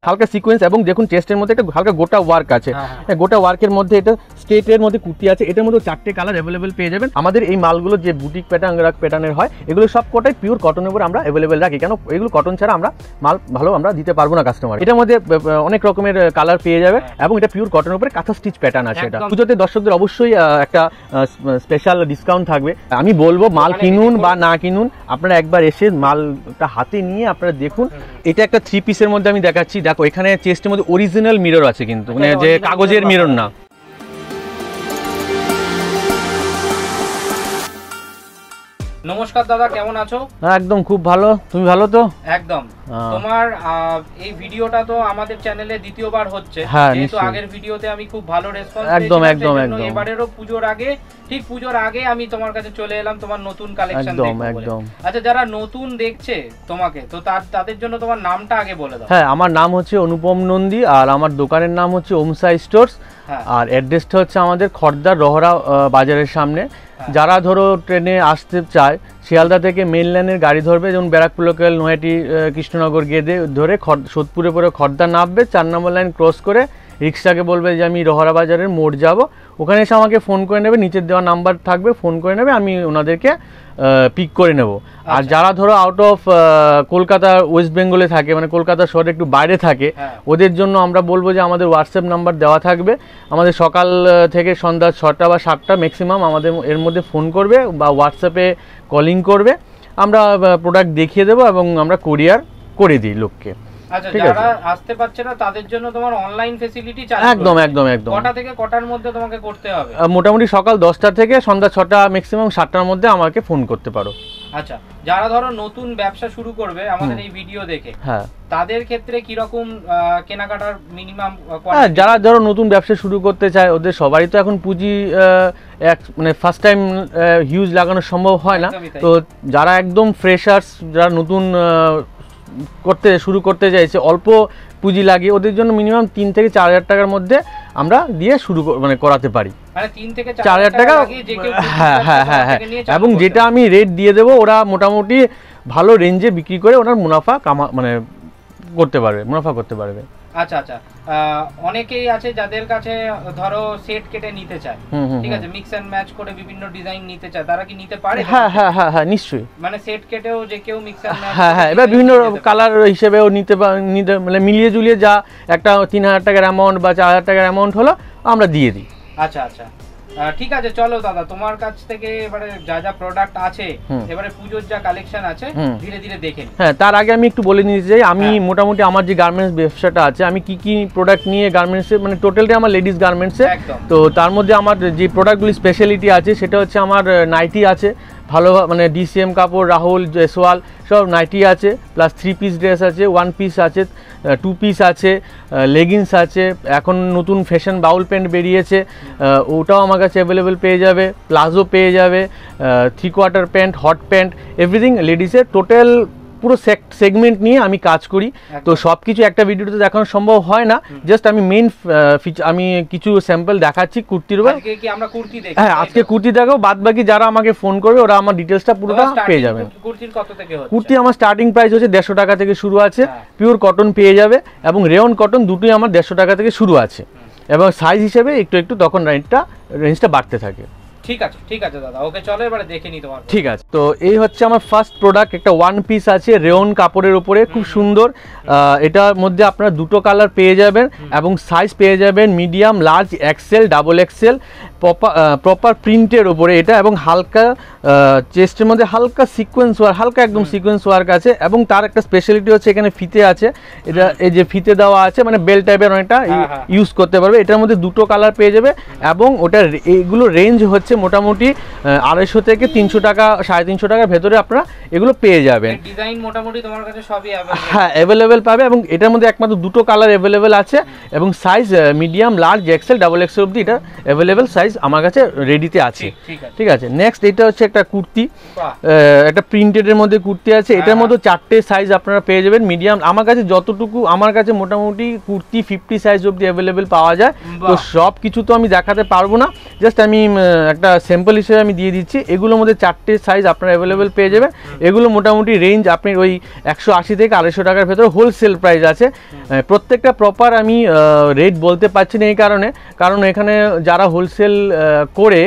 হালকা সিকোয়েন্স এবং দেখুন চেস্টের মধ্যে একটা হালকা গোটা ওয়ার্ক আছে, গোটা ওয়ার্কের মধ্যে এটা স্ট্রেটের মধ্যে কুর্তি আছে, এটার মধ্যে 4টে কালার অ্যাভেলেবেল পেয়ে যাবেন। আমাদের এই মালগুলো যে বুটিক প্যাটার্নের হয় এগুলো সব কটাই পিওর কটনের উপর আমরা অ্যাভেলেবেল রাখি, কেন এগুলো কটন ছাড়া আমরা মাল ভালো আমরা দিতে পারবো না কাস্টমার। এটার মধ্যে অনেক রকমের কালার পেয়ে যাবে এবং এটা পিওর কটনের উপরে কাঁথা স্টিচ প্যাটার্ন আছে। এটা পুজোতে দর্শকদের অবশ্যই একটা স্পেশাল ডিসকাউন্ট থাকবে। আমি বলবো মাল কিনুন বা না কিনুন, আপনারা একবার এসে মালটা হাতে নিয়ে আপনারা দেখুন। এটা একটা 3 পিসের মধ্যে আমি দেখাচ্ছি, দেখো এখানে চেস্টের মধ্যে অরিজিনাল মিরর আছে কিন্তু, মানে যে কাগজের মিরর না। নমস্কার দাদা, কেমন আছো? একদম খুব ভালো, তুমি ভালো তো? একদম। তোমার এই ভিডিওটা তো আমাদের চ্যানেলে দ্বিতীয়বার হচ্ছে, যেহেতু আগের ভিডিওতে আমি খুব ভালো রেসপন্স পেয়েছি, এবারেরও পুজোর আগে, ঠিক পুজোর আগে আমি তোমার কাছে চলে এলাম তোমার নতুন কালেকশন দেখতে। আচ্ছা, যারা নতুন দেখছে তোমাকে, তো তাদের জন্য তোমার নামটা আগে বলে দাও। হ্যাঁ, আমার নাম হচ্ছে অনুপম নন্দী আর আমার দোকানের নাম হচ্ছে ওমসাই স্টোরস, আর অ্যাড্রেসটা হচ্ছে আমাদের খড়দার রহরা বাজারের সামনে। যারা ধরো ট্রেনে আসতে চায় শিয়ালদা থেকে মেন লাইনের গাড়ি ধরবে, যেমন ব্যারাকপুর লোকাল, নয়াটি, কৃষ্ণনগর গেদে ধরে সোদপুরে পরে খড়দা নামবে, 4 নম্বর লাইন ক্রস করে রিক্সাকে বলবে যে আমি রহরা বাজারের মোড় যাব, ওখানে এসে আমাকে ফোন করে নেবে, নিচের দেওয়া নাম্বার থাকবে, ফোন করে নেবে, আমি ওনাদেরকে পিক করে নেব। আর যারা ধরো আউট অফ কলকাতা, ওয়েস্ট বেঙ্গলে থাকে, মানে কলকাতা শহরে একটু বাইরে থাকে, ওদের জন্য আমরা বলবো যে আমাদের হোয়াটসঅ্যাপ নাম্বার দেওয়া থাকবে, আমাদের সকাল থেকে সন্ধ্যা 6টা বা 7টা ম্যাক্সিমাম আমাদের এর মধ্যে ফোন করবে বা হোয়াটসঅ্যাপে কলিং করবে, আমরা প্রোডাক্ট দেখিয়ে দেবো এবং আমরা কুরিয়ার করে দিই লোককে। আচ্ছা, যারা আসতে পারছে না তাদের জন্য তোমার অনলাইন ফ্যাসিলিটি চালু? একদম একদম একদম। কটা থেকে কটার মধ্যে তোমাকে করতে হবে? মোটামুটি সকাল 10টা থেকে সন্ধ্যা 6টা, ম্যাক্সিমাম 7টার মধ্যে আমাকে ফোন করতে পারো। আচ্ছা, যারা ধরো নতুন ব্যবসা শুরু করবে আমাদের এই ভিডিও দেখে, তাদের ক্ষেত্রে কি রকম কেনাকাটার মিনিমাম? যারা ধরো নতুন ব্যবসা শুরু করতে চায়, ওদের সবারই তো এখন পুঁজি মানে ফার্স্ট টাইম হিউজ লাগানো সম্ভব হয় না, তো যারা একদম ফ্রেশার্স, যারা নতুন শুরু করতে চাইছে, অল্প পুঁজি লাগিয়ে, ওদের জন্য মিনিমাম 3 থেকে 4 হাজার টাকার মধ্যে আমরা দিয়ে শুরু মানে করাতে পারি। 3 থেকে 4 হাজার টাকা, হ্যাঁ হ্যাঁ হ্যাঁ হ্যাঁ। এবং যেটা আমি রেট দিয়ে দেবো, ওরা মোটামুটি ভালো রেঞ্জে বিক্রি করে ওনার মুনাফা মানে করতে পারবে। আচ্ছা আচ্ছা, অনেকেই আছে যাদের কাছে ধরো সেট কেটে নিতে চায়, ঠিক আছে, মিক্স এন্ড ম্যাচ করে বিভিন্ন ডিজাইন নিতে চায়, তারা কি নিতে পারে? হ্যাঁ হ্যাঁ হ্যাঁ হ্যাঁ, নিশ্চয়ই। মানে সেট কেটেও যে কেউ মিক্স এন্ড ম্যাচ, হ্যাঁ হ্যাঁ, এবার বিভিন্ন কালার হিসেবেও নিতে মানে মিলিয়ে জুলিয়ে যা একটা 3000 টাকার অ্যামাউন্ট বা 4000 টাকার অ্যামাউন্ট হলো আমরা দিয়ে দিই। আচ্ছা আচ্ছা, ঠিক আছে। চলো দাদা, তোমার কাছ থেকে এবারে যা যা প্রোডাক্ট আছে, এবারে পুজোর যা কালেকশন আছে ধীরে ধীরে দেখে নিই। হ্যাঁ, তার আগে আমি একটু বলে নিতে চাই, আমি মোটামুটি আমার যে গার্মেন্টস ব্যবসাটা আছে, আমি কি কি প্রোডাক্ট নিয়ে গার্মেন্টসে, মানে টোটালটা আমার লেডিস গার্মেন্টসে, তো তার মধ্যে আমার যে প্রোডাক্টগুলি স্পেশালিটি আছে সেটা হচ্ছে আমার নাইটি আছে ভালো, মানে ডিসিএম কাপড়, রাহুল, জয়সওয়াল সব নাইটি আছে, প্লাস 3 পিস ড্রেস আছে, 1 পিস আছে, 2 পিস আছে, লেগিংস আছে, এখন নতুন ফ্যাশন বাউল প্যান্ট বেরিয়েছে, ওটাও আমার কাছে অ্যাভেলেবেল পেয়ে যাবে, প্লাজো পেয়ে যাবে, 3/4 প্যান্ট, হট প্যান্ট, এভরিথিং লেডিসের টোটাল পুরো সেগমেন্ট নিয়ে আমি কাজ করি। তো সব কিছু একটা ভিডিওতে দেখানো সম্ভব হয় না, জাস্ট আমি মেইন আমি কিছু স্যাম্পল দেখাচ্ছি কুর্তির উপর। হ্যাঁ, আজকে কুর্তি দেখাবো, বাদ বাকি যারা আমাকে ফোন করবে ওরা আমার ডিটেলসটা পুরোটা পেয়ে যাবে। কুর্তি আমার স্টার্টিং প্রাইস হচ্ছে 150 টাকা থেকে শুরু আছে, পিওর কটন পেয়ে যাবে এবং রেয়ন কটন, দুটোই আমার 150 টাকা থেকে শুরু আছে, এবং সাইজ হিসেবে একটু একটু তখন রেঞ্জটা বাড়তে থাকে। ঠিক আছে দাদা, ওকে, চলো এবারে দেখে নি তোমার। ঠিক আছে, তো এই হচ্ছে আমার ফার্স্ট প্রোডাক্ট, একটা 1 পিস আছে রেয়ন কাপড়ের উপরে, খুব সুন্দর। এটার মধ্যে আপনারা 2টো কালার পেয়ে যাবেন এবং সাইজ পেয়ে যাবেন medium, large, XL, double XL, proper প্রিন্টের উপরে এটা, এবং হালকা চেস্টের মধ্যে হালকা সিকোয়েন্স ওয়ার্ক, হালকা একদম সিকোয়েন্স ওয়ার্ক আছে, এবং তার একটা স্পেশালিটি হচ্ছে এখানে ফিতে আছে, এটা এই যে ফিতে দেওয়া আছে, মানে বেল টাইপের অনেকটা ইউজ করতে পারবে। এটার মধ্যে 2টো কালার পেয়ে যাবে এবং ওটার এগুলো রেঞ্জ হচ্ছে মোটামুটি 250 থেকে 300 টাকা, 350 টাকার ভেতরে আপনারা এগুলো পেয়ে যাবেন। ডিজাইন মোটামুটি তোমার কাছে সবই হ্যাঁ অ্যাভেলেবেল পাবে, এবং এটার মধ্যে একমাত্র 2টো কালার অ্যাভেলেবেল আছে, এবং size medium, large, XL, double XL অবধি এটা অ্যাভেলেবেল সাইজ আমার কাছে রেডিতে আছে। ঠিক আছে, নেক্সট এটা হচ্ছে একটা কুর্তি, একটা প্রিন্টেডের মধ্যে কুর্তি আছে, এটার মধ্যে 4টে সাইজ আপনারা পেয়ে যাবেন। মিডিয়াম, আমার কাছে যতটুকু, আমার কাছে মোটামুটি কুর্তি 50 সাইজ অবধি অ্যাভেলেবেল পাওয়া যায়, তো সব কিছু তো আমি দেখাতে পারবো না, জাস্ট আমি একটা একটা স্যাম্পল হিসেবে আমি দিয়ে দিচ্ছি। এগুলোর মধ্যে 4টে সাইজ আপনারা অ্যাভেলেবেল পেয়ে যাবেন। এগুলো মোটামুটি রেঞ্জ আপনি ওই 180 থেকে 250 টাকার ভেতরে হোলসেল প্রাইস আছে। প্রত্যেকটা প্রপার আমি রেট বলতে পারছি না এই কারণ এখানে যারা হোলসেল করে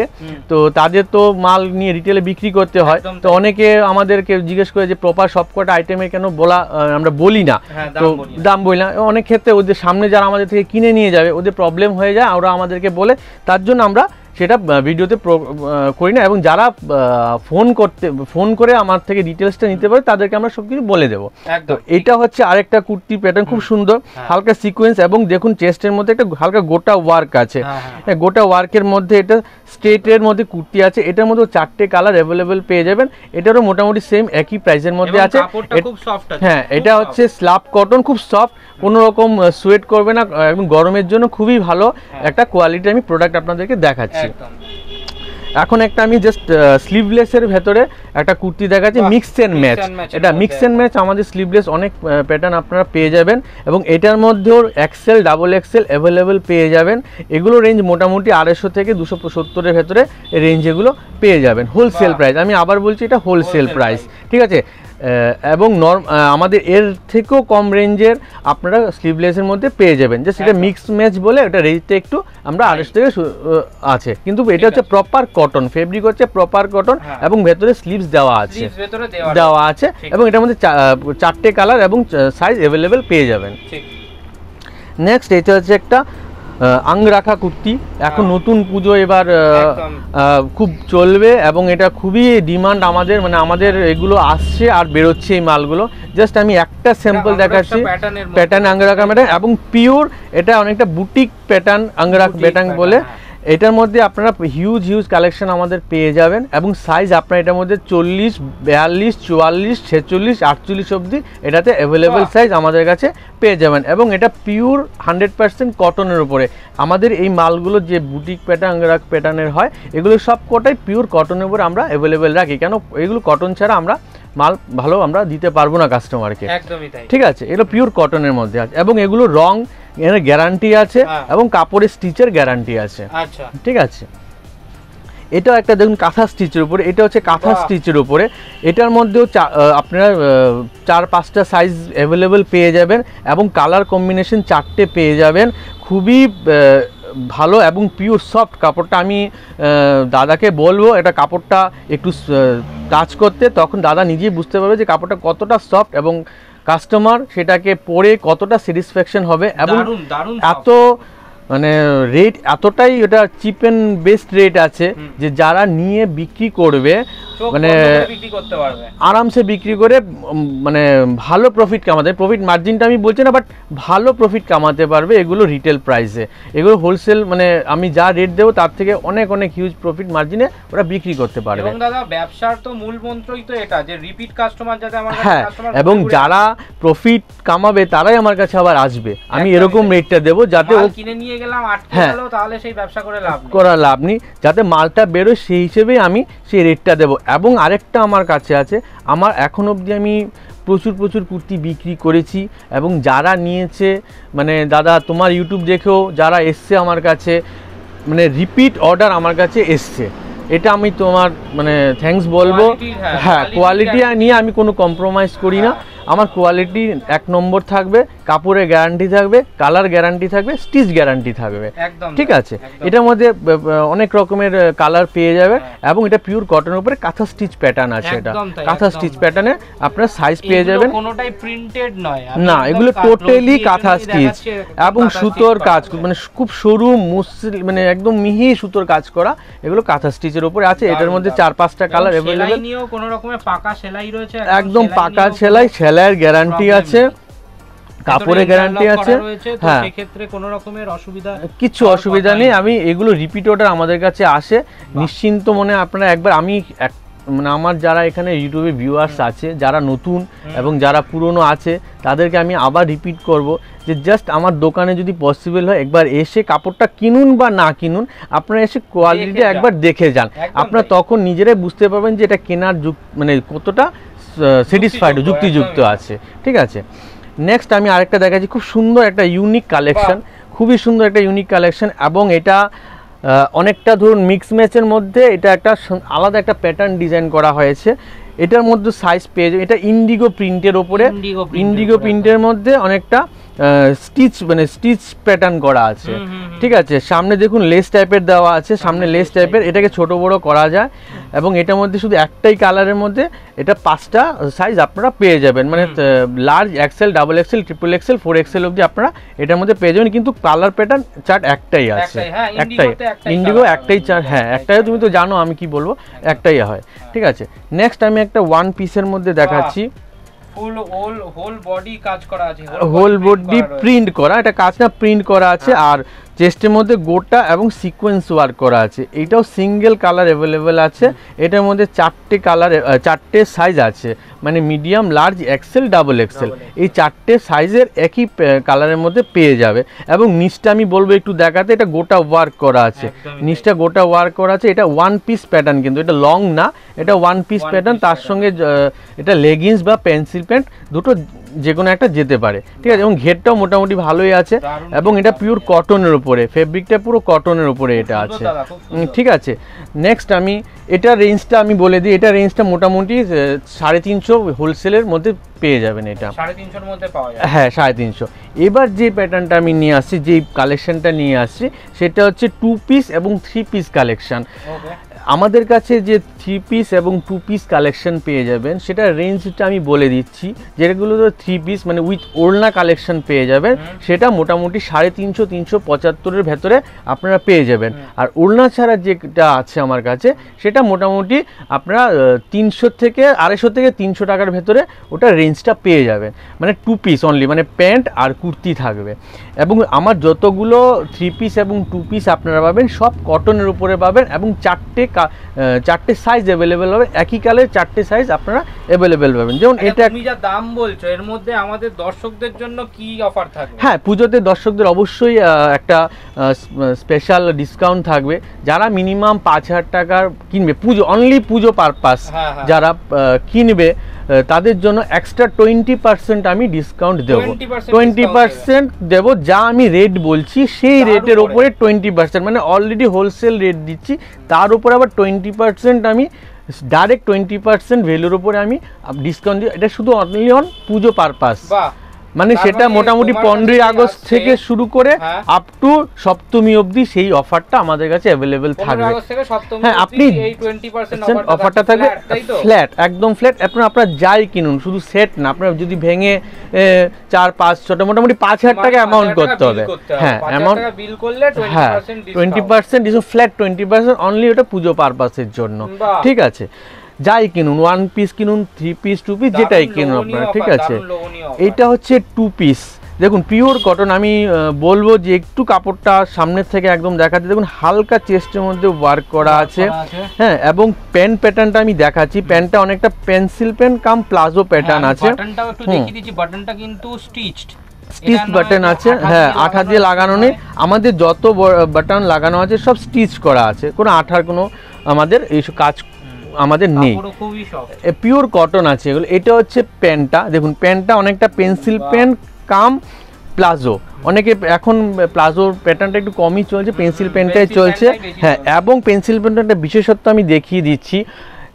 তো তাদের তো মাল নিয়ে রিটেলে বিক্রি করতে হয়, তো অনেকে আমাদেরকে জিজ্ঞেস করে যে প্রপার সবকটা আইটেমের কেন আমরা বলি না, তো দাম বলি না। অনেক ক্ষেত্রে ওদের সামনে যারা আমাদের থেকে কিনে নিয়ে যাবে ওদের প্রবলেম হয়ে যায়, ওরা আমাদেরকে বলে, তার জন্য আমরা সেটা ভিডিওতে করি না। এবং যারা ফোন করে আমার থেকে ডিটেলসটা নিতে পারে তাদেরকে আমরা সবকিছু বলে দেবো। তো এটা হচ্ছে আরেকটা কুর্তি প্যাটার্ন, খুব সুন্দর হালকা সিকোয়েন্স এবং দেখুন চেস্টের মধ্যে একটা হালকা গোটা ওয়ার্ক আছে। গোটা ওয়ার্কের মধ্যে এটা স্ট্রেটের মধ্যে কুর্তি আছে। এটার মধ্যে 4টে কালার অ্যাভেলেবেল পেয়ে যাবেন। এটারও মোটামুটি সেম একই প্রাইসের মধ্যে আছে। হ্যাঁ, এটা হচ্ছে স্ল্যাব কটন, খুব সফট, কোনো রকম সোয়েট করবে না, একদম গরমের জন্য খুবই ভালো একটা কোয়ালিটি আমি প্রোডাক্ট আপনাদেরকে দেখাচ্ছি। এখন একটা আমি জাস্ট স্লিভলেসের ভেতরে একটা কুর্তি দেখাচ্ছি, মিক্স এন্ড ম্যাচ। এটা মিক্স এন্ড ম্যাচ, আমাদের স্লিভলেস অনেক প্যাটার্ন আপনারা পেয়ে যাবেন এবং এটার মধ্যেও এক্সেল ডাবল এক্সেল অ্যাভেলেবেল পেয়ে যাবেন। এগুলো রেঞ্জ মোটামুটি 250 থেকে 270-এর ভেতরে রেঞ্জ এগুলো পেয়ে যাবেন হোলসেল প্রাইস। আমি আবার বলছি এটা হোলসেল প্রাইস, ঠিক আছে। এবং আমাদের এর থেকেও কম রেঞ্জের আপনারা স্লিভলেসের মধ্যে পেয়ে যাবেন, যে সেটা মিক্স ম্যাচ বলে ওটা রেঞ্জটা একটু আমরা 250 থেকে আছে, কিন্তু এটা হচ্ছে প্রপার কটন, ফেব্রিক হচ্ছে প্রপার কটন এবং ভেতরে স্লিভস দেওয়া আছে এবং এটার মধ্যে 4টে কালার এবং সাইজ অ্যাভেলেবেল পেয়ে যাবেন। নেক্সট এটা হচ্ছে একটা আংরাখা কুর্তি, এখন নতুন পুজো এবার খুব চলবে এবং এটা খুবই ডিমান্ড আমাদের, মানে আমাদের এগুলো আসছে আর বেরোচ্ছে এই মালগুলো। জাস্ট আমি একটা স্যাম্পল দেখাচ্ছি, প্যাটার্ন আংরাখা প্যাটার্ন এবং পিওর, এটা অনেকটা বুটিক প্যাটার্ন আংরাখা প্যাটার্ন বলে। এটার মধ্যে আপনারা হিউজ কালেকশন আমাদের পেয়ে যাবেন এবং সাইজ আপনারা এটার মধ্যে 40, 42, 44, 46, 48 অবধি এটাতে অ্যাভেলেবেল সাইজ আমাদের কাছে পেয়ে যাবেন এবং এটা পিওর 100% কটনের উপরে। আমাদের এই মালগুলো যে বুটিক প্যাটার্ন আংরাখা প্যাটার্নের হয় এগুলো সব কটাই পিওর কটনের উপরে আমরা অ্যাভেলেবেল রাখি, কেন এগুলো কটন ছাড়া আমরা মাল ভালো আমরা দিতে পারবো না কাস্টমারকে, ঠিক আছে। এগুলো পিওর কটনের মধ্যে আছে এবং এগুলো রং এর গ্যারান্টি আছে এবং কাপড়ের স্টিচের গ্যারান্টি আছে, ঠিক আছে। এটাও একটা দেখুন কাঁথা স্টিচের উপরে, এটা হচ্ছে কাঁথা স্টিচের উপরে। এটার মধ্যেও আপনারা 4-5টা সাইজ অ্যাভেলেবেল পেয়ে যাবেন এবং কালার কম্বিনেশন 4টে পেয়ে যাবেন। খুবই ভালো এবং পিওর সফট কাপড়টা। আমি দাদাকে বলবো এটা কাপড়টা একটু টাচ করতে, তখন দাদা নিজেই বুঝতে পারবে যে কাপড়টা কতটা সফট এবং কাস্টমার সেটাকে পরে কতটা স্যাটিসফ্যাকশন হবে। এবং এত মানে রেট এতটাই এটা চিপ এন্ড বেস্ট রেট আছে যে যারা নিয়ে বিক্রি করবে মানে আরামসে বিক্রি করে মানে ভালো প্রফিট কামাতে, প্রফিট মার্জিনটা আমি বলছি না, বাট ভালো প্রফিট কামাতে পারবে এগুলো রিটেল প্রাইসে। এগুলো হোলসেল মানে আমি যা রেট দেবো তার থেকে অনেক হিউজ প্রফিট মার্জিনে ওরা বিক্রি করতে পারবে। এবং দাদা ব্যবসার তো মূল মন্ত্রই তো এটা যে রিপিট কাস্টমার যাতে আমার কাছে, হ্যাঁ, এবং যারা প্রফিট কামাবে তারাই আমার কাছে আবার আসবে। আমি এরকম রেটটা দেবো যাতে ও কিনে নিয়ে গেলাম আটকে গেল, তাহলে সেই ব্যবসা করে লাভ নেই, যাতে মালটা বেরোয় সেই হিসেবেই আমি সেই রেটটা দেবো। এবং আরেকটা আমার কাছে আছে, আমার এখন অবধি আমি প্রচুর কুর্তি বিক্রি করেছি এবং যারা নিয়েছে মানে দাদা তোমার ইউটিউব দেখেও যারা এসছে আমার কাছে, মানে রিপিট অর্ডার আমার কাছে এসছে, এটা আমি তোমার মানে থ্যাঙ্কস বলবো। হ্যাঁ, কোয়ালিটি নিয়ে আমি কোনো কম্প্রোমাইজ করি না, আমার কোয়ালিটি 1 নম্বর থাকবে, কাপড়ের গ্যারান্টি থাকবে, কালার গ্যারান্টি থাকবে, স্টিচ গ্যারান্টি থাকবে, ঠিক আছে। এটার মধ্যে অনেক রকমের কালার পেয়ে যাবে এবং এটা পিওর কটনের উপরে কাঁথা স্টিচ প্যাটার্ন আছে। এটা কাঁথা স্টিচ প্যাটার্নে আপনার সাইজ পেয়ে যাবেন, কোনোটাই প্রিন্টেড নয় না, এগুলো টোটালি কাঁথা স্টিচ এবং সুতোর কাজ, মানে খুব সরু মানে একদম মিহি সুতোর কাজ করা, এগুলো কাঁথা স্টিচের উপরে আছে। এটার মধ্যে 4-5টা কালার अवेलेबल, কোনো রকমের পাকা সেলাই রয়েছে, একদম পাকা সেলাইয়ের গ্যারান্টি আছে, কাপড়ের গ্যারান্টি আছে। হ্যাঁ, সেক্ষেত্রে কোনো রকমের কিছু অসুবিধা নেই। আমি এগুলো রিপিট অর্ডার আমাদের কাছে আসে, নিশ্চিন্ত মনে আপনারা একবার, আমি মানে আমার যারা এখানে ইউটিউবে ভিউয়ার্স আছে যারা নতুন এবং যারা পুরনো আছে তাদেরকে আমি আবার রিপিট করব যে জাস্ট আমার দোকানে যদি পসিবল হয় একবার এসে কাপড়টা কিনুন বা না কিনুন, আপনারা এসে কোয়ালিটিটা একবার দেখে যান, আপনারা তখন নিজেরাই বুঝতে পারবেন যে এটা কেনার মানে কতটা স্যাটিসফাইড যুক্তিযুক্ত আছে, ঠিক আছে। নেক্সট আমি আরেকটা দেখাচ্ছি, খুব সুন্দর একটা ইউনিক কালেকশন, খুবই সুন্দর একটা ইউনিক কালেকশন এবং এটা অনেকটা ধরুন মিক্স ম্যাচের মধ্যে এটা একটা আলাদা একটা প্যাটার্ন ডিজাইন করা হয়েছে। এটার মধ্যে সাইজ পেয়ে যাবে, এটা ইন্ডিগো প্রিন্টের ওপরে, ইন্ডিগো প্রিন্টের মধ্যে অনেকটা স্টিচ মানে স্টিচ প্যাটার্ন করা আছে, ঠিক আছে। সামনে দেখুন লেস টাইপের দেওয়া আছে, সামনে লেস টাইপের, এটাকে ছোট বড় করা যায় এবং এটার মধ্যে শুধু একটাই কালারের মধ্যে এটা 5টা সাইজ আপনারা পেয়ে যাবেন, মানে large, XL, double XL, triple XL, 4XL অবধি আপনারা এটার মধ্যে পেয়ে যাবেন। কিন্তু কালার প্যাটার্ন চার্ট একটাই আছে, একটাই ইন্ডিগো একটাই চার্ট, হ্যাঁ একটাই, তুমি তো জানো আমি কি বলবো, একটাই হয়, ঠিক আছে। নেক্সট আমি একটা ওয়ান পিসের মধ্যে দেখাচ্ছি, হোল বডি কাজ করা আছে, হোল বডি প্রিন্ট করা, এটা কাজ না প্রিন্ট করা আছে, আর চেস্টের মধ্যে গোটা এবং সিকোয়েন্স ওয়ার্ক করা আছে। এটাও সিঙ্গেল কালার অ্যাভেলেবেল আছে, এটার মধ্যে 4টে কালার, 4টে সাইজ আছে, মানে medium, large, XL, double XL, এই 4টে সাইজের একই কালারের মধ্যে পেয়ে যাবে। এবং নিচটা আমি বলবো একটু দেখাতে, এটা গোটা ওয়ার্ক করা আছে, নিচটা গোটা ওয়ার্ক করা আছে। এটা ওয়ান পিস প্যাটার্ন, কিন্তু এটা লং না, এটা ওয়ান পিস প্যাটার্ন, তার সঙ্গে এটা লেগিংস বা পেন্সিল প্যান্ট দুটো যে কোনো একটা যেতে পারে, ঠিক আছে। এবং ঘেরটাও মোটামুটি ভালোই আছে এবং এটা পিওর কটনের উপরে, ফেব্রিকটা পুরো কটনের উপরে এটা আছে, ঠিক আছে। নেক্সট আমি এটা রেঞ্জটা আমি বলে দিই, এটা রেঞ্জটা মোটামুটি 350 হোলসেলের মধ্যে পেয়ে যাবেন, এটা 350 মধ্যে পাওয়া যায়, হ্যাঁ 350। এবার যে প্যাটার্নটা আমি নিয়ে আসছি, যে কালেকশনটা নিয়ে আসছি, সেটা হচ্ছে 2 পিস এবং 3 পিস কালেকশন। আমাদের কাছে যে 3 পিস এবং 2 পিস কালেকশন পেয়ে যাবেন, সেটা রেঞ্জটা আমি বলে দিচ্ছি। যেগুলো 3 পিস মানে উইথ ওড়না কালেকশন পেয়ে যাবেন, সেটা মোটামুটি 350 375-এর ভেতরে আপনারা পেয়ে যাবেন। আর ওড়না ছাড়া যেটা আছে আমার কাছে, সেটা মোটামুটি আপনারা 300 থেকে 250 থেকে 300 টাকার ভেতরে ওটা রেঞ্জটা পেয়ে যাবেন, মানে 2 পিস অনলি, মানে প্যান্ট আর কুর্তি থাকবে। এবং আমার যতগুলো 3 পিস এবং 2 পিস আপনারা পাবেন, সব কটনের উপরে পাবেন এবং 4টে সাইজ অ্যাভেলেবেল হবে, একই কালারের 4টে সাইজ আপনারা অ্যাভেলেবেল পাবেন। যেমন এটা তুমি যা দাম বলছো, এর মধ্যে আমাদের দর্শকদের জন্য কি অফার থাকবে? হ্যাঁ, পুজোতে দর্শকদের অবশ্যই একটা স্পেশাল ডিসকাউন্ট থাকবে। যারা মিনিমাম 5000 টাকার কিনবে, পুজো অনলি পুজো পারপাস যারা কিনবে, তাদের জন্য এক্সট্রা 20% আমি ডিসকাউন্ট দেবো, 20% দেবো। যা আমি রেট বলছি সেই রেটের ওপরে 20%, মানে অলরেডি হোলসেল রেট দিচ্ছি, তার উপরে আবার 20% আমি ডাইরেক্ট 20% ভ্যালুর উপরে আমি ডিসকাউন্ট দিই। এটা শুধু অনলি অন পুজো পারপাস, মানে সেটা মোটামুটি 15 আগস্ট থেকে শুরু করে আপ টু সপ্তমী অবধি সেই অফারটা আমাদের কাছে অ্যাভেলেবেল থাকবে। হ্যাঁ, আপনি এই 20% অফারটা থাকবে ফ্ল্যাট, একদম ফ্ল্যাট। আপনারা যাই কিনুন, শুধু সেট না, আপনারা যদি ভেঙে 4-5-6টা মোটামুটি 5000 টাকা অ্যামাউন্ট করতে হবে। হ্যাঁ, অ্যামাউন্ট বিল করলে 20% ডিসকাউন্ট, ফ্ল্যাট 20% অনলি, ওটা পুজো পারপাসের জন্য, ঠিক আছে। যাই কিনুন, 1 পিস কিনুন, 3 পিস, 2 পিস, যেটাই কিনুন আপনারা, ঠিক আছে। এইটা হচ্ছে 2 পিস, দেখুন পিওর কটন। আমি বলবো যে একটু কাপড়টা সামনের থেকে একদম দেখাতে, দেখুন হালকা চেস্টের মধ্যে ওয়ার্ক করা আছে, হ্যাঁ। এবং প্যান্ট প্যাটার্নটা আমি দেখাচ্ছি, প্যান্টটা অনেকটা পেন্সিল প্যান্ট কাম প্লাজো প্যাটার্ন আছে, বাটনটাও একটু দেখিয়ে দিচ্ছি, বাটনটা কিন্তু স্টিচড, স্টিচ বাটন আছে, হ্যাঁ আঠা দিয়ে লাগানো নেই। আমাদের যত বাটন লাগানো আছে সব স্টিচ করা আছে, কোনো আঠার কোনো আমাদের এইসব কাজ আমাদের নেই, পিওর কটন আছে এগুলো। এটা হচ্ছে প্যান্টটা, দেখুন প্যান্টটা অনেকটা পেন্সিল প্যান্ট কাম প্লাজো, অনেকে এখন প্লাজোর প্যাটার্নটা একটু কমই চলছে, পেন্সিল প্যান্টটাই চলছে, হ্যাঁ। এবং পেন্সিল প্যান্টটা বিশেষত্ব আমি দেখিয়ে দিচ্ছি,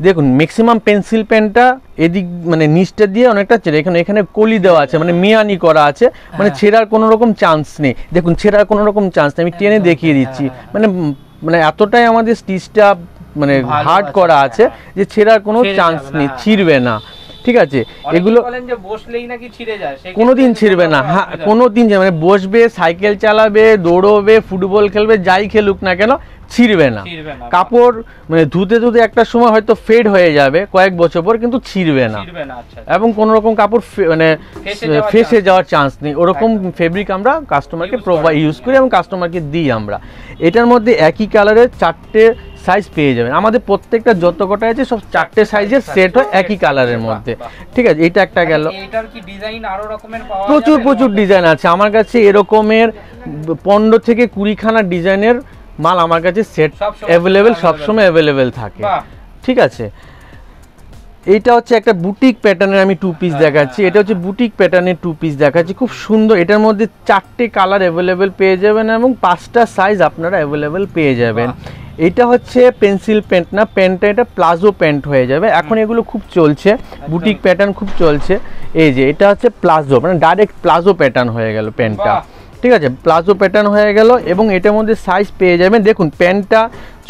দেখুন ম্যাক্সিমাম পেন্সিল প্যান্টটা এদিক মানে নিচটা দিয়ে অনেকটা ছেড়ে, এখানে কলি দেওয়া আছে, মানে মিয়ানি করা আছে, মানে ছেঁড়ার কোনো রকম চান্স নেই। দেখুন ছেঁড়ার কোনো রকম চান্স নেই, আমি টেনে দেখিয়ে দিচ্ছি, মানে এতটাই আমাদের স্টিচটা মানে হার্ড করা আছে যে ছেঁড়ার কোনো চান্স নেই, ছিঁড়বে না, ঠিক আছে। এগুলো কোনোদিন ছিঁড়বে না, হ্যাঁ কোনোদিন, মানে বসবে, সাইকেল চালাবে, দৌড়বে, ফুটবল খেলবে, যাই খেলুক না কেন ছিঁড়বে না। কাপড় মানে ধুতে ধুতে একটা সময় হয়তো ফেড হয়ে যাবে কয়েক বছর পর, কিন্তু ছিঁড়বে না। এবং কোনো রকম কাপড় মানে ফেসে যাওয়ার চান্স নেই, ওরকম ফেব্রিক আমরা কাস্টমারকে ইউজ করি এবং কাস্টমারকে দিই আমরা। এটার মধ্যে একই কালারের 4টে সাইজ পেয়ে যাবেন, আমাদের প্রত্যেকটা যত কটা আছে সব 4টে সাইজের সেট হয় একই কালারের মধ্যে, ঠিক আছে। এটা একটা গেল, প্রচুর ডিজাইন আছে আমার কাছে, এরকমের 15 থেকে 20 খানা ডিজাইনের মাল আমার কাছে সেট অ্যাভেলেবেল, সবসময় অ্যাভেলেবেল থাকে, ঠিক আছে। এইটা হচ্ছে একটা বুটিক প্যাটার্নের আমি 2 পিস দেখাচ্ছি। এটা হচ্ছে বুটিক প্যাটার্নের 2 পিস দেখাচ্ছি, খুব সুন্দর। এটার মধ্যে 4টে কালার অ্যাভেলেবেল পেয়ে যাবেন এবং 5টা সাইজ আপনারা অ্যাভেলেবেল পেয়ে যাবেন। এটা হচ্ছে পেন্সিল প্যান্ট না, প্যান্টটা এটা প্লাজো প্যান্ট হয়ে যাবে। এখন এগুলো খুব চলছে, বুটিক প্যাটার্ন খুব চলছে। এই যে এটা হচ্ছে প্লাজো, মানে ডাইরেক্ট প্লাজো প্যাটার্ন হয়ে গেল প্যান্টটা, ঠিক আছে, প্লাজো প্যাটার্ন হয়ে গেল। এবং এটার মধ্যে সাইজ পেয়ে যাবেন, দেখুন প্যান্টটা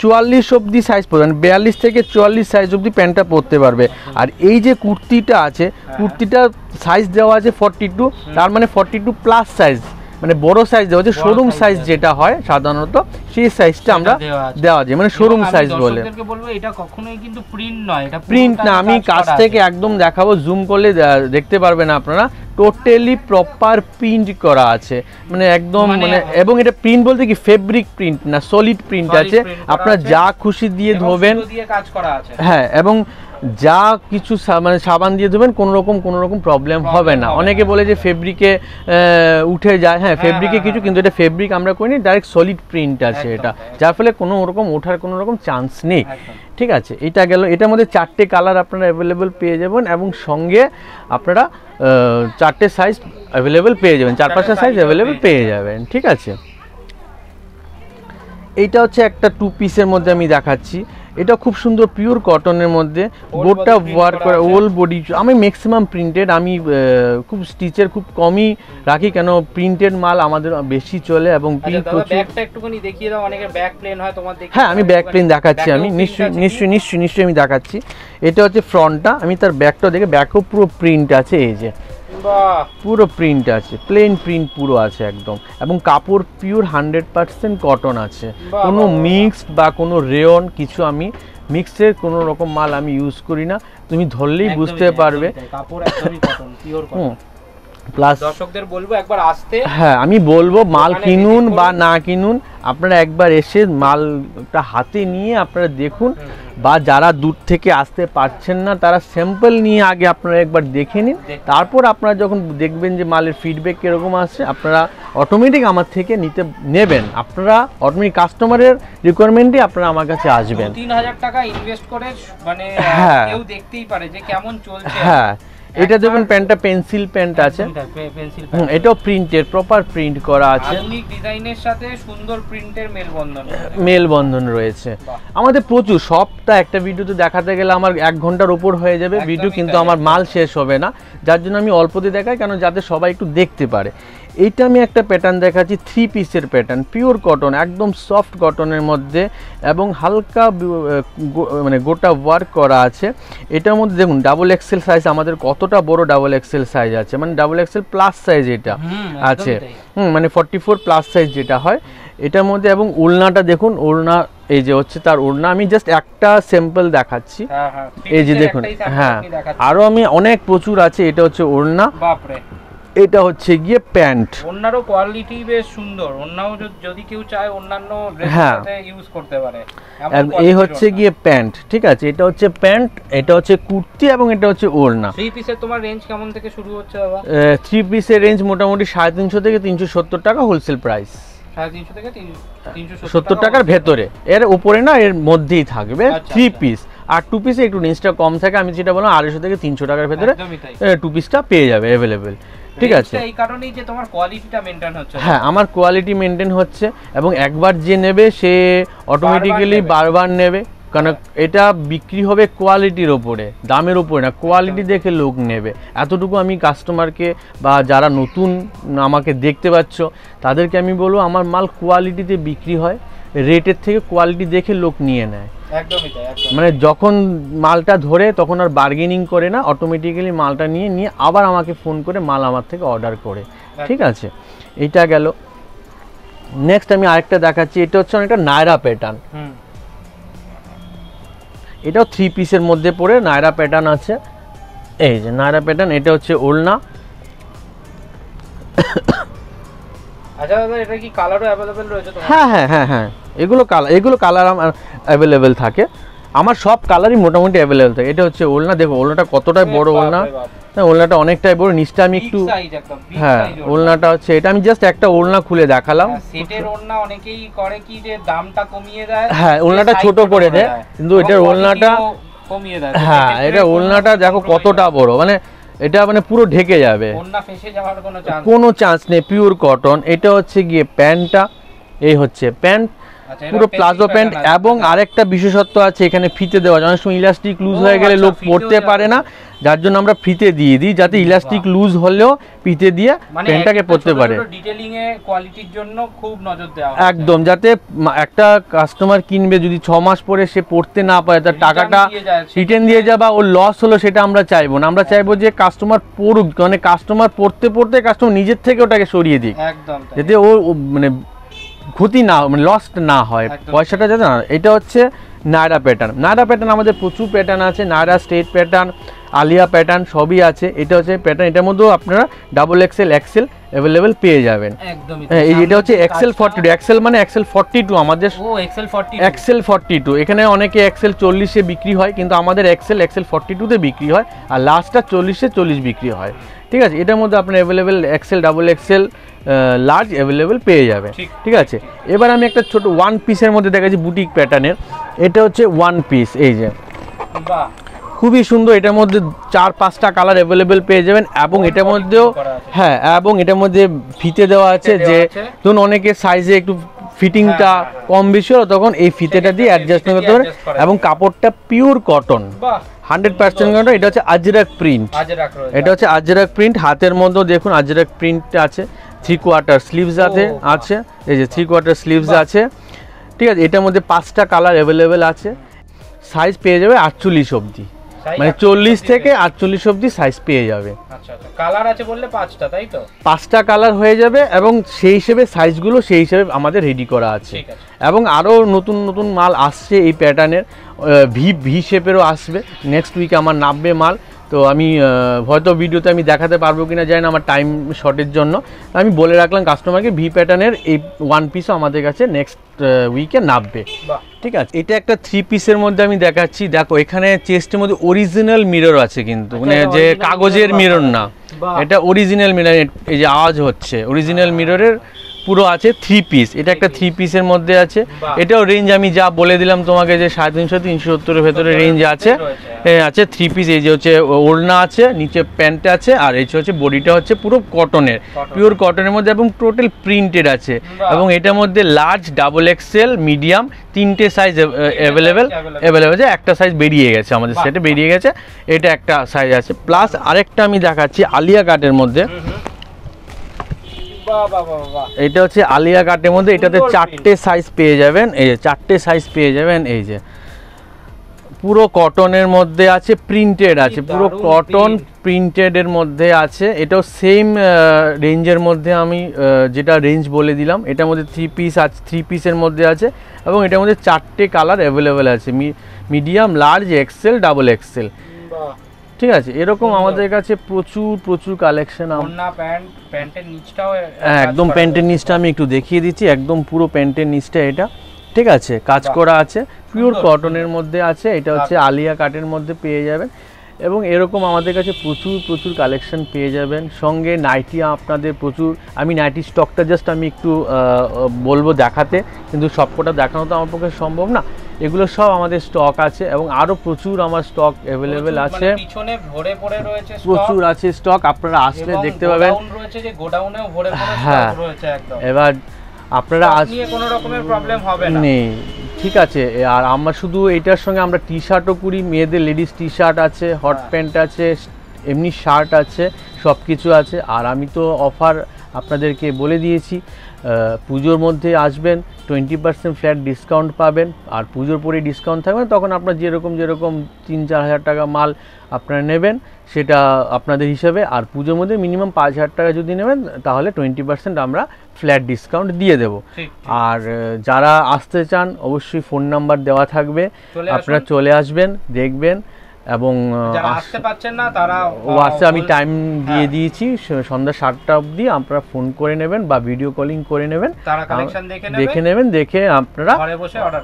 44 অবধি সাইজ পড়বেন, 42 থেকে 44 সাইজ অবধি প্যান্টটা পরতে পারবে। আর এই যে কুর্তিটা আছে, কুর্তিটা সাইজ দেওয়া আছে 42, তার মানে 42 প্লাস সাইজ, মানে বড় সাইজ দেওয়া আছে, শোরুম সাইজ যেটা হয় সাধারণত সেই সাইজটা আমরা দেওয়া যায়, মানে শোরুম সাইজ বলে। বলবো এটা কখনোই কিন্তু প্রিন্ট নয়, এটা প্রিন্ট না, আমি কাছ থেকে একদম দেখাবো, জুম করলে দেখতে পারবেন আপনারা, টোটালি প্রপার প্রিন্ট করা আছে, মানে একদম মানে, এবং এটা প্রিন্ট বলতে কি ফেব্রিক প্রিন্ট না, সলিড প্রিন্ট আছে, আপনারা যা খুশি দিয়ে ধোবেন, হ্যাঁ, এবং যা কিছু মানে সাবান দিয়ে ধোবেন কোনো রকম প্রবলেম হবে না। অনেকে বলে যে ফেব্রিকে উঠে যায়, হ্যাঁ ফেব্রিকে কিছু, কিন্তু এটা ফেব্রিক আমরা করিনি, ডাইরেক্ট সলিড প্রিন্ট আছে এটা, যার ফলে কোনো রকম ওঠার কোনো রকম চান্স নেই, ঠিক আছে। এটা গেল, এটার মধ্যে 4টে কালার আপনারা অ্যাভেলেবেল পেয়ে যাবেন এবং সঙ্গে আপনারা 4টে সাইজ অ্যাভেলেবেল পেয়ে যাবেন, 4-5টা সাইজ অ্যাভেলেবেল পেয়ে যাবেন, ঠিক আছে। এইটা হচ্ছে একটা 2 পিসের মধ্যে আমি দেখাচ্ছি, এটা খুব সুন্দর পিওর কটনের মধ্যে, গোটা ওয়ার্ক করা, ওল বডি। আমি ম্যাক্সিমাম প্রিন্টেড, আমি খুব স্টিচের খুব কমই রাখি, কেন প্রিন্টেড মাল আমাদের বেশি চলে এবং প্রিন্ট প্রচুর। ব্যাকটা একটুখানি দেখিয়ে দাও, অনেকের ব্যাক প্লেন হয় তোমার দেখি। হ্যাঁ, আমি ব্যাক প্লেন দেখাচ্ছি, আমি নিশ্চয়ই আমি দেখাচ্ছি। এটা হচ্ছে ফ্রন্টটা, আমি তার ব্যাকটা দেখে, ব্যাকও পুরো প্রিন্ট আছে, এই যে পুরো প্রিন্ট আছে, প্লেন প্রিন্ট পুরো আছে একদম, এবং কাপড় পিওর 100% কটন আছে, কোনো মিক্সড বা কোনো রেয়ন কিছু, আমি মিক্সের কোনো রকম মাল আমি ইউজ করি না, তুমি ধরলেই বুঝতে পারবে কাপড় একদমই কটন, পিওর কটন। প্লাস দর্শকদের বলবো একবার আসতে, হ্যাঁ আমি বলবো মাল কিনুন বা না কিনুন, আপনারা একবার এসে মালটা হাতে নিয়ে আপনারা দেখুন, বা যারা দূর থেকে আসতে পারছেন না তারা স্যাম্পল নিয়ে আগে আপনারা একবার দেখে নিন, তারপর আপনারা যখন দেখবেন যে মালের ফিডব্যাক কীরকম আসছে, আপনারা অটোমেটিক আমার থেকে নেবেন, আপনারা অটোমেটিক কাস্টমারের রিকোয়ারমেন্টে আপনারা আমার কাছে আসবেন। 3000 টাকা ইনভেস্ট করে মানে কেউ দেখতেই পারে যে কেমন চলছে। হ্যাঁ, এটা দেখুন প্যান্টটা পেন্সিল প্যান্ট আছে, এটাও প্রিন্টেড, প্রপার প্রিন্ট করা আছে, আধুনিক ডিজাইনের সাথে সুন্দর প্রিন্টের মেলবন্ধন রয়েছে। আমাদের প্রচুর, সবটা একটা ভিডিওতে দেখাতে গেলে আমার 1 ঘন্টার উপর হয়ে যাবে ভিডিও, কিন্তু আমার মাল শেষ হবে না, যার জন্য আমি অল্পতে দেখাই, কেন যাতে সবাই একটু দেখতে পারে। এইটা আমি একটা প্যাটার্ন দেখাচ্ছি, 3 পিসের প্যাটার্ন, পিওর কটন, একদম সফট কটনের মধ্যে, এবং হালকা মানে গোটা ওয়ার্ক করা আছে। এটার মধ্যে দেখুন ডাবল এক্সেল সাইজ, আমাদের কতটা বড় ডাবল এক্সেল সাইজ আছে, মানে ডাবল এক্সেল প্লাস সাইজ এটা আছে, মানে 44 প্লাস সাইজ যেটা হয় এটার মধ্যে। এবং ওড়নাটা দেখুন, ওড়না এই যে হচ্ছে তার ওড়না, আমি জাস্ট একটা স্যাম্পল দেখাচ্ছি, এই যে দেখুন, হ্যাঁ আরো আমি অনেক প্রচুর আছে। এটা হচ্ছে ওড়না, বাপরে, এটা হচ্ছে গিয়ে প্যান্ট, ওড়নারও কোয়ালিটি বেশ সুন্দর, ওড়নাও যদি কেউ চায় অন্যান্য ড্রেসের সাথে ইউজ করতে পারে। এই হচ্ছে গিয়ে প্যান্ট, ঠিক আছে, এটা হচ্ছে প্যান্ট, এটা হচ্ছে কুর্তি, এবং এটা হচ্ছে ওড়না। 3 পিসের তোমার রেঞ্জ কেমন থেকে শুরু হচ্ছে বাবা? 3 পিসের রেঞ্জ মোটামুটি 350 থেকে 370 টাকা হোলসেল প্রাইস, 350 থেকে 370 টাকার ভেতরে, এর উপরে না, এর মধ্যেই থাকবে 3 পিস। আর 2 পিসে একটু রেঞ্জটা কম থাকে, আমি যেটা বললাম 250 থেকে 300 টাকার ভেতরে 2 পিসটা পেয়ে যাবে অ্যাভেলেবেল, ঠিক আছে। এই কারণেই যে তোমার কোয়ালিটিটা মেইনটেইন হচ্ছে। হ্যাঁ, আমার কোয়ালিটি মেইনটেইন হচ্ছে, এবং একবার যে নেবে সে অটোমেটিক্যালি বারবার নেবে, কারণ এটা বিক্রি হবে কোয়ালিটির ওপরে, দামের ওপরে না, কোয়ালিটি দেখে লোক নেবে। এতটুকু আমি কাস্টমারকে বা যারা নতুন আমাকে দেখতে পাচ্ছ তাদেরকে আমি বলবো, আমার মাল কোয়ালিটিতে বিক্রি হয়, রেটের থেকে কোয়ালিটি দেখে লোক নিয়ে নেয়। একদমই তাই, মানে যখন মালটা ধরে তখন আর বার্গেনিং করে না, অটোমেটিক্যালি মালটা নিয়ে আবার আমাকে ফোন করে মাল আমার থেকে অর্ডার করে, ঠিক আছে। এইটা গেল। নেক্সট আমি আরেকটা দেখাচ্ছি, এটা হচ্ছে অনেকটা নায়রা প্যাটার্ন, এটাও 3 পিসের মধ্যে পড়ে নায়রা প্যাটার্ন আছে, এই যে নায়রা প্যাটার্ন, এটা হচ্ছে ওড়না। আচ্ছা দাদা, এটা কি কালারও अवेलेबल রয়েছে তোমার? হ্যাঁ, এগুলো কালার আমার अवेलेबल থাকে, আমার সব কালারই মোটামুটি अवेलेबल থাকে। এটা হচ্ছে ওড়না, দেখো ওড়নাটা কতটা বড় ওড়না, ওড়নাটা অনেকটাই বড়, নিচটা আমি একটু, হ্যাঁ ওড়নাটা হচ্ছে এটা, আমি জাস্ট একটা ওড়না খুলে দেখালাম। সেটের ওড়না অনেকেই করে কি যে দামটা কমিয়ে দেয়, হ্যাঁ ওড়নাটা ছোট করে দেয়, কিন্তু এটার ওড়নাটা কমিয়ে দেয়। হ্যাঁ, এটা ওড়নাটা দেখো কতটা বড়, মানে এটা মানে পুরো ঢেকে যাবে, ওড়না ফেসে যাওয়ার কোনো চান্স নেই, পিওর কটন। এটা হচ্ছে গিয়ে প্যান্টটা, এই হচ্ছে প্যান্ট, পুরো প্লাজো প্যান্ট। এবং আরেকটা বিশেষত্ব আছে এখানে ফিতে দেওয়া, অনেক সময় ইলাস্টিক লুজ হয়ে গেলে লোক পরতে পারে না, যার জন্য আমরা ফিতে দিয়ে দিই, যাতে ইলাস্টিক লুজ হলেও ফিতে দিয়ে প্যান্টটাকে পরতে পারে। ডিটেইলিং এ কোয়ালিটির জন্য খুব নজর দেওয়া হয় একদম, যাতে একটা কাস্টমার কিনবে যদি 6 মাস পরে সে পড়তে না পারে, তার টাকাটা রিটার্ন দিয়ে যায় বা ওর লস হলো, সেটা আমরা চাইবো না। আমরা চাইবো যে কাস্টমার পড়ুক, মানে কাস্টমার পড়তে পড়তে কাস্টমার নিজের থেকে ওটাকে সরিয়ে দিক, যাতে ও মানে ক্ষতি না, মানে লস্ট না হয়, পয়সাটা যাতে না। এটা হচ্ছে নায়রা প্যাটার্ন। নায়রা প্যাটার্ন আমাদের প্রচুর প্যাটার্ন আছে, Naira straight pattern, Alia pattern সবই আছে। এটা হচ্ছে প্যাটার্ন, এটার মধ্যেও আপনারা ডাবল এক্সেল এক্সেল অ্যাভেলেবেল পেয়ে যাবেন। এই এটা হচ্ছে এক্সেল 42, এক্সেল মানে এক্সেল 42 আমাদের। এক্সেল 42, এখানে অনেকে এক্সেল 40-এ বিক্রি হয়, কিন্তু আমাদের এক্সেল 42-তে বিক্রি হয়, আর লাস্টটা 40-এ 40 বিক্রি হয়। ঠিক আছে, এটার মধ্যে আপনার available XL, double XL, large available পেয়ে যাবে। ঠিক আছে, এবার আমি একটা ছোট ওয়ান পিসের মধ্যে দেখাচ্ছি বুটিক প্যাটার্নের। এটা হচ্ছে ওয়ান পিস, এই যে খুবই সুন্দর। এটার মধ্যে 4-5টা কালার অ্যাভেলেবেল পেয়ে যাবেন, এবং এটার মধ্যেও হ্যাঁ, এবং এটার মধ্যে ফিতে দেওয়া আছে, যে ধরুন অনেকে সাইজে একটু ফিটিংটা কম বেশি হলো, তখন এই ফিতেটা দিয়ে অ্যাডজাস্টমেন্ট করতে পারে। এবং কাপড়টা পিওর কটন, 100% কটন। এটা হচ্ছে আজরাক প্রিন্ট, এটা হচ্ছে আজরাক প্রিন্ট। হাতের মধ্যেও দেখুন আজরাক প্রিন্ট আছে, 3/4 স্লিভস আছে, এই যে 3/4 স্লিভস আছে। ঠিক আছে, এটার মধ্যে 5টা কালার অ্যাভেলেবেল আছে, সাইজ পেয়ে যাবে 48 অবধি, মানে 40 থেকে 48 অবধি সাইজ পেয়ে যাবে। আচ্ছা আচ্ছা, কালার আছে বললে 5টা, তাই তো? 5টা কালার হয়ে যাবে, এবং সেই হিসেবে সাইজগুলো সেই হিসেবে আমাদের রেডি করা আছে। এবং আরও নতুন নতুন মাল আসছে এই প্যাটার্নের, ভি শেপেরও আসবে। নেক্সট উইকে আমার নামবে মাল, তো আমি হয়তো ভিডিওতে আমি দেখাতে পারবো কিনা জানি না, আমার টাইম শর্টের জন্য আমি বলে রাখলাম কাস্টমারকে, ভি প্যাটার্নের এই ওয়ান পিসও আমাদের কাছে নেক্সট উইকে নামবে। ঠিক আছে, এটা একটা 3 পিসের মধ্যে আমি দেখাচ্ছি। দেখো এখানে চেস্টের মধ্যে অরিজিনাল মিরর আছে, কিন্তু মানে যে কাগজের মিরর না, এটা অরিজিনাল মিরর। এই যে আওয়াজ হচ্ছে, অরিজিনাল মিররের পুরো আছে 3 পিস। এটা একটা 3 পিসের মধ্যে আছে। এটাও রেঞ্জ আমি যা বলে দিলাম তোমাকে, যে 350-370-এর ভেতরে রেঞ্জ আছে। আছে 3 পিস। এই যে হচ্ছে ওড়না আছে, নিচে প্যান্ট আছে, আর এই হচ্ছে বডিটা হচ্ছে পুরো কটনের, পিওর কটনের মধ্যে, এবং টোটাল প্রিন্টেড আছে। এবং এটার মধ্যে লার্জ, ডাবল এক্সেল, মিডিয়াম 3টে সাইজ অ্যাভেলেবেল আছে। একটা সাইজ বেরিয়ে গেছে আমাদের সেটে, বেরিয়ে গেছে, এটা একটা সাইজ আছে। প্লাস আরেকটা আমি দেখাচ্ছি আলিয়া কাটের মধ্যে। এটা হচ্ছে আলিয়া কাটের মধ্যে, এটাতে 4টে সাইজ পেয়ে যাবেন। এই যে 4টে সাইজ পেয়ে যাবেন। এই যে পুরো কটনের মধ্যে আছে, প্রিন্টেড আছে, পুরো কটন প্রিন্টেডের মধ্যে আছে। এটাও সেম রেঞ্জের মধ্যে আমি যেটা রেঞ্জ বলে দিলাম, এটার মধ্যে 3 পিস আছে, 3 পিসের মধ্যে আছে, এবং এটার মধ্যে 4টে কালার অ্যাভেলেবেল আছে, medium, large, XL, double XL. ঠিক আছে, এরকম আমাদের কাছে প্রচুর কালেকশন। একদম প্যান্টের নিচটা আমি একটু দেখিয়ে দিচ্ছি, একদম পুরো প্যান্টের নিচটা এটা। ঠিক আছে, কাজ করা আছে, পিওর কটনের মধ্যে আছে। এটা হচ্ছে আলিয়া কাটের মধ্যে পেয়ে যাবেন, এবং এরকম আমাদের কাছে প্রচুর কালেকশন পেয়ে যাবেন। সঙ্গে নাইটি আপনাদের প্রচুর, আমি নাইটি স্টকটা জাস্ট আমি একটু বলবো দেখাতে, কিন্তু সবকটা দেখানো তো আমার পক্ষে সম্ভব না। এগুলো সব আমাদের স্টক আছে, এবং আরও প্রচুর আমার স্টক অ্যাভেলেবেল আছে, প্রচুর আছে স্টক। আপনারা আসলে দেখতে পাবেন। হ্যাঁ, এবার আপনারা কোনো রকমের প্রবলেম হবে না, নেই। ঠিক আছে, আর আমরা শুধু এটার সঙ্গে আমরা টি শার্টও করি, মেয়েদের লেডিস টি শার্ট আছে, হট প্যান্ট আছে, এমনি শার্ট আছে, সব কিছু আছে। আর আমি তো অফার আপনাদেরকে বলে দিয়েছি, পুজোর মধ্যে আসবেন 20% ফ্ল্যাট ডিসকাউন্ট পাবেন, আর পুজোর পরে ডিসকাউন্ট থাকবে, তখন আপনার যেরকম 3-4 হাজার টাকা মাল আপনারা নেবেন সেটা আপনাদের হিসাবে। আর পুজোর মধ্যে মিনিমাম 5,000 টাকা যদি নেবেন, তাহলে 20% আমরা ফ্ল্যাট ডিসকাউন্ট দিয়ে দেবো। আর যারা আসতে চান অবশ্যই ফোন নাম্বার দেওয়া থাকবে, আপনারা চলে আসবেন, দেখবেন। এবং আসতে পারছেন না তারা হোয়াটসঅ্যাপ আমি টাইম দিয়ে দিয়েছি, সন্ধ্যা 7টা অবধি আপনারা ফোন করে নেবেন বা ভিডিও কলিং করে নেবেন, দেখে নেবেন, দেখে আপনারা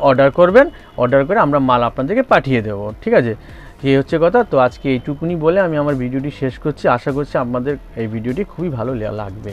অর্ডার করবেন, অর্ডার করে আমরা মাল আপনাদেরকে পাঠিয়ে দেবো। ঠিক আছে, এই হচ্ছে কথা। তো আজকে এইটুকুনি বলে আমি আমার ভিডিওটি শেষ করছি। আশা করছি আপনাদের এই ভিডিওটি খুবই ভালো লাগবে।